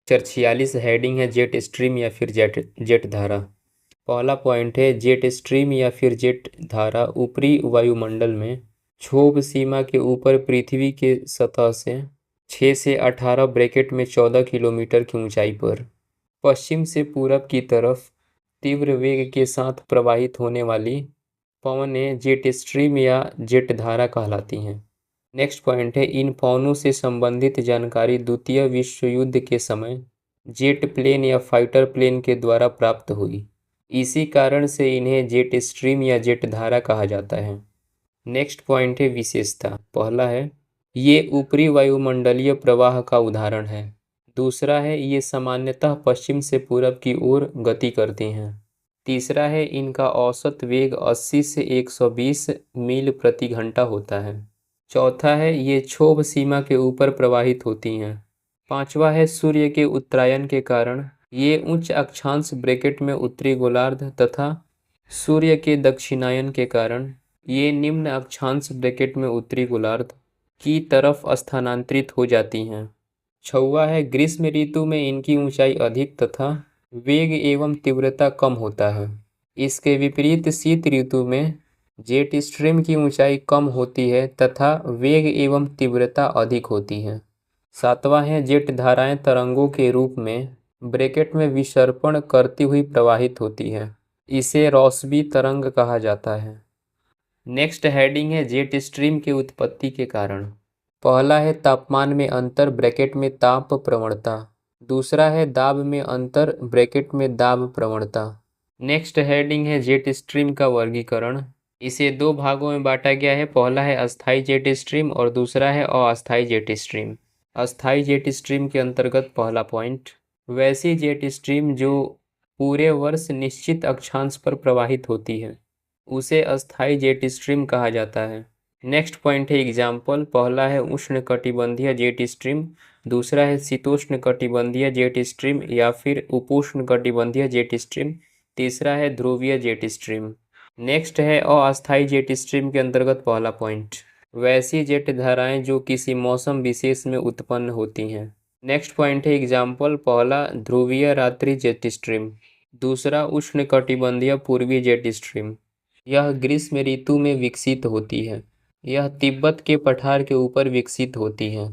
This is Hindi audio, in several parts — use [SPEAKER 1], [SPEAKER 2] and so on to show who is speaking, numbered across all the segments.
[SPEAKER 1] 46 हेडिंग है जेट स्ट्रीम या फिर जेट जेट धारा। पहला पॉइंट है जेट स्ट्रीम या फिर जेट धारा ऊपरी वायुमंडल में क्षोभ सीमा के ऊपर पृथ्वी के सतह से 6 से 18 ब्रैकेट में 14 किलोमीटर की ऊंचाई पर पश्चिम से पूरब की तरफ तीव्र वेग के साथ प्रवाहित होने वाली पवनें जेट स्ट्रीम या जेट धारा कहलाती हैं। नेक्स्ट पॉइंट है इन पवनों से संबंधित जानकारी द्वितीय विश्व युद्ध के समय जेट प्लेन या फाइटर प्लेन के द्वारा प्राप्त हुई। इसी कारण से इन्हें जेट स्ट्रीम या जेट धारा कहा जाता है। नेक्स्ट पॉइंट है विशेषता। पहला है ये ऊपरी वायुमंडलीय प्रवाह का उदाहरण है। दूसरा है ये सामान्यतः पश्चिम से पूरब की ओर गति करती हैं। तीसरा है इनका औसत वेग 80 से 120 मील प्रति घंटा होता है। चौथा है ये क्षोभ सीमा के ऊपर प्रवाहित होती हैं। पांचवा है सूर्य के उत्तरायण के कारण ये उच्च अक्षांश ब्रैकेट में उत्तरी गोलार्ध तथा सूर्य के दक्षिणायन के कारण ये निम्न अक्षांश ब्रैकेट में उत्तरी गोलार्ध की तरफ स्थानांतरित हो जाती हैं। छठवां है ग्रीष्म ऋतु में इनकी ऊंचाई अधिक तथा वेग एवं तीव्रता कम होता है। इसके विपरीत शीत ऋतु में जेट स्ट्रीम की ऊंचाई कम होती है तथा वेग एवं तीव्रता अधिक होती है। सातवां है जेट धाराएं तरंगों के रूप में ब्रैकेट में विसर्पण करती हुई प्रवाहित होती है। इसे रॉसबी तरंग कहा जाता है। नेक्स्ट हेडिंग है जेट स्ट्रीम की उत्पत्ति के कारण। पहला है तापमान में अंतर ब्रैकेट में ताप प्रवणता। दूसरा है दाब में अंतर ब्रैकेट में दाब प्रवणता। नेक्स्ट हेडिंग है जेट स्ट्रीम का वर्गीकरण। इसे दो भागों में बांटा गया है। पहला है अस्थायी जेट स्ट्रीम और दूसरा है अस्थायी जेट स्ट्रीम। अस्थायी जेट स्ट्रीम के अंतर्गत पहला पॉइंट वैसी जेट स्ट्रीम जो पूरे वर्ष निश्चित अक्षांश पर प्रवाहित होती है उसे अस्थायी जेट स्ट्रीम कहा जाता है। नेक्स्ट पॉइंट है एग्जाम्पल। पहला है उष्णकटिबंधीय जेट स्ट्रीम, दूसरा है शीतोष्णकटिबंधीय जेट स्ट्रीम या फिर उपोष्णकटिबंधीय जेट स्ट्रीम, तीसरा है ध्रुवीय जेट स्ट्रीम। नेक्स्ट है अस्थायी जेट स्ट्रीम के अंतर्गत पहला पॉइंट वैसी जेट धाराएं जो किसी मौसम विशेष में उत्पन्न होती हैं। नेक्स्ट पॉइंट है एग्जाम्पल। पहला ध्रुवीय रात्रि जेट स्ट्रीम, दूसरा उष्णकटिबंधीय पूर्वी जेट स्ट्रीम। यह ग्रीष्म ऋतु में विकसित होती है। यह तिब्बत के पठार के ऊपर विकसित होती है।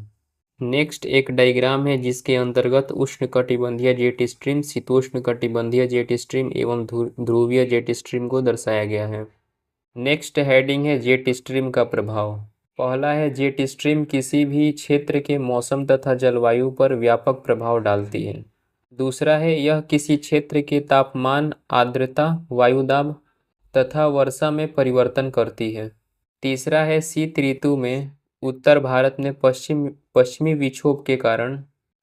[SPEAKER 1] नेक्स्ट एक डायग्राम है जिसके अंतर्गत उष्णकटिबंधीय जेट स्ट्रीम, शीतोष्णकटिबंधीय जेट स्ट्रीम एवं ध्रुवीय जेट स्ट्रीम को दर्शाया गया है। नेक्स्ट हेडिंग है जेट स्ट्रीम का प्रभाव। पहला है जेट स्ट्रीम किसी भी क्षेत्र के मौसम तथा जलवायु पर व्यापक प्रभाव डालती है। दूसरा है यह किसी क्षेत्र के तापमान, आर्द्रता, वायुदाब तथा वर्षा में परिवर्तन करती है। तीसरा है शीत ऋतु में उत्तर भारत में पश्चिमी विक्षोभ के कारण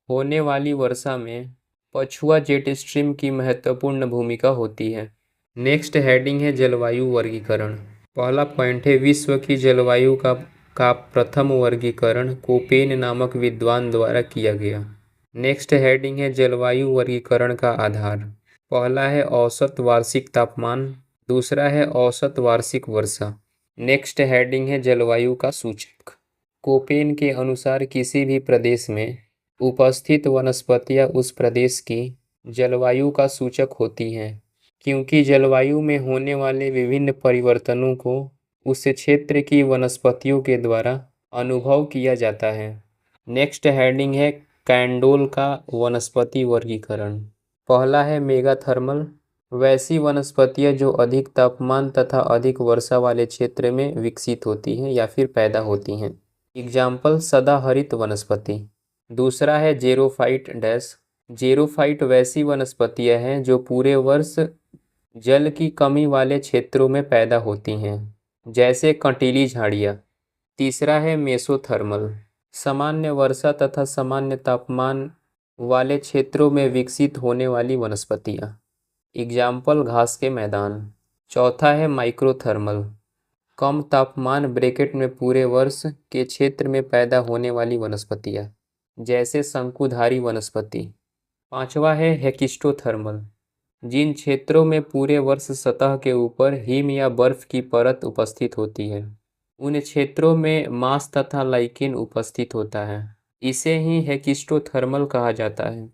[SPEAKER 1] होने वाली वर्षा में पछुआ जेट स्ट्रीम की महत्वपूर्ण भूमिका होती है। नेक्स्ट हेडिंग है जलवायु वर्गीकरण। पहला पॉइंट है विश्व की जलवायु का प्रथम वर्गीकरण कोपेन नामक विद्वान द्वारा किया गया। नेक्स्ट हेडिंग है जलवायु वर्गीकरण का आधार। पहला है औसत वार्षिक तापमान, दूसरा है औसत वार्षिक वर्षा। नेक्स्ट हेडिंग है जलवायु का सूचक। कोपेन के अनुसार किसी भी प्रदेश में उपस्थित वनस्पतियां उस प्रदेश की जलवायु का सूचक होती हैं, क्योंकि जलवायु में होने वाले विभिन्न परिवर्तनों को उस क्षेत्र की वनस्पतियों के द्वारा अनुभव किया जाता है। नेक्स्ट हेडिंग है कैंडोल का वनस्पति वर्गीकरण। पहला है मेगाथर्मल, वैसी वनस्पतियां जो अधिक तापमान तथा अधिक वर्षा वाले क्षेत्र में विकसित होती हैं या फिर पैदा होती हैं। एग्जाम्पल सदाहरित वनस्पति। दूसरा है जेरोफाइट डैश। जेरोफाइट वैसी वनस्पतियां हैं जो पूरे वर्ष जल की कमी वाले क्षेत्रों में पैदा होती हैं, जैसे कंटीली झाड़ियाँ। तीसरा है मेसोथर्मल, सामान्य वर्षा तथा सामान्य तापमान वाले क्षेत्रों में विकसित होने वाली वनस्पतियाँ। एग्जाम्पल घास के मैदान। चौथा है माइक्रोथर्मल, कम तापमान ब्रैकेट में पूरे वर्ष के क्षेत्र में पैदा होने वाली वनस्पतियाँ, जैसे शंकुधारी वनस्पति। पांचवा है हेकिस्टोथर्मल, जिन क्षेत्रों में पूरे वर्ष सतह के ऊपर हिम या बर्फ की परत उपस्थित होती है उन क्षेत्रों में मास तथा लाइकेन उपस्थित होता है। इसे ही हेकिस्टोथर्मल कहा जाता है।